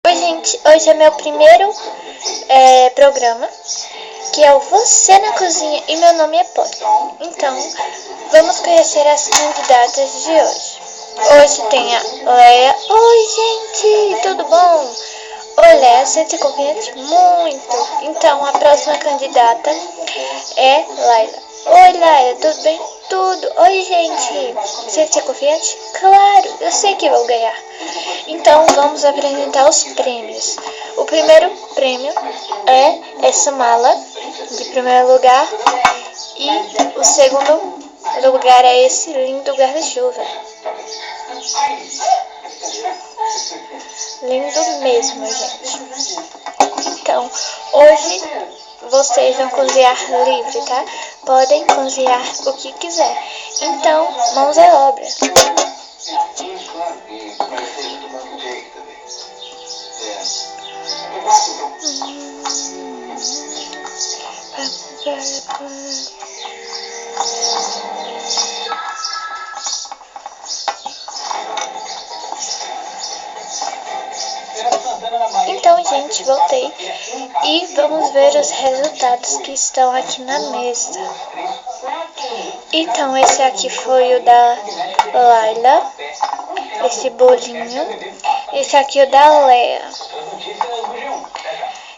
Oi, gente, hoje é meu primeiro programa, que é o Você na Cozinha, e meu nome é Polly. Então, vamos conhecer as candidatas de hoje. Hoje tem a Leia. Oi, gente, tudo bom? Oi, Leia, você se convence muito. Então, a próxima candidata é Laila. Oi, Laila, tudo bem? Tudo. Oi, gente, você é confiante? Claro, eu sei que vou ganhar. Então, vamos apresentar os prêmios. O primeiro prêmio é essa mala, de primeiro lugar. E o segundo lugar é esse lindo guarda-chuva. Lindo mesmo, gente. Então, hoje vocês vão cozinhar livre, tá? Podem cozinhar o que quiser. Então, mãos à obra. Então, gente, voltei e vamos ver os resultados que estão aqui na mesa. Então, esse aqui foi o da Laila, esse bolinho. Esse aqui é o da Leia.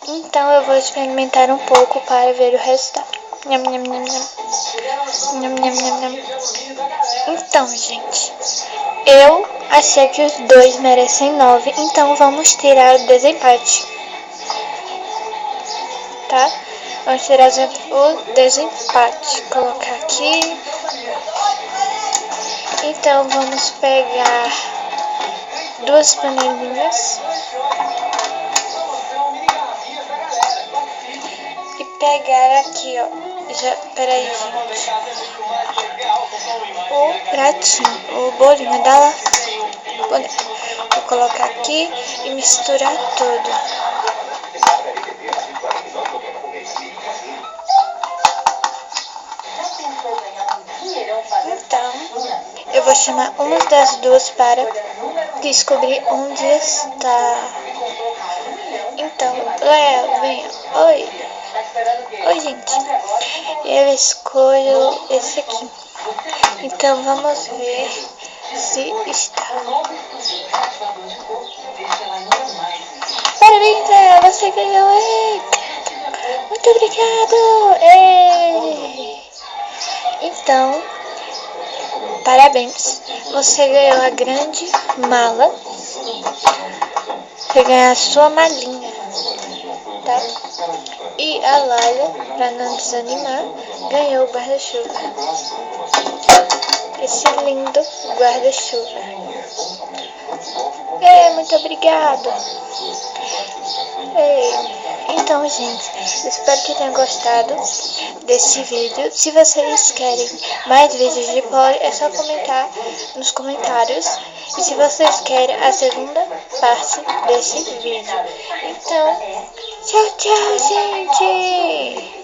Então, eu vou experimentar um pouco para ver o resultado. Nham, nham, nham, nham. Nham, nham, nham, nham. Então, gente, eu achei que os dois merecem 9, então vamos tirar o desempate, tá? Vamos tirar o desempate, colocar aqui. Então vamos pegar duas panelinhas e pegar aqui, ó. Peraí, gente. O pratinho, o bolinho da boneca. Vou colocar aqui e misturar tudo. Então, eu vou chamar uma das duas para descobrir onde está. Então, Léa, venha. Oi. Oi, gente. Eu escolho esse aqui. Então, vamos ver se está. Parabéns, Léa, você ganhou. Muito obrigado. Então, parabéns. Você ganhou a grande mala. Você ganhou a sua malinha, tá? E a Laila, para não desanimar, ganhou o guarda-chuva. Esse lindo guarda-chuva. Muito obrigada. Então, gente, espero que tenham gostado desse vídeo. Se vocês querem mais vídeos de Polly, é só comentar nos comentários. E se vocês querem a segunda parte desse vídeo. Então, tchau, tchau, gente!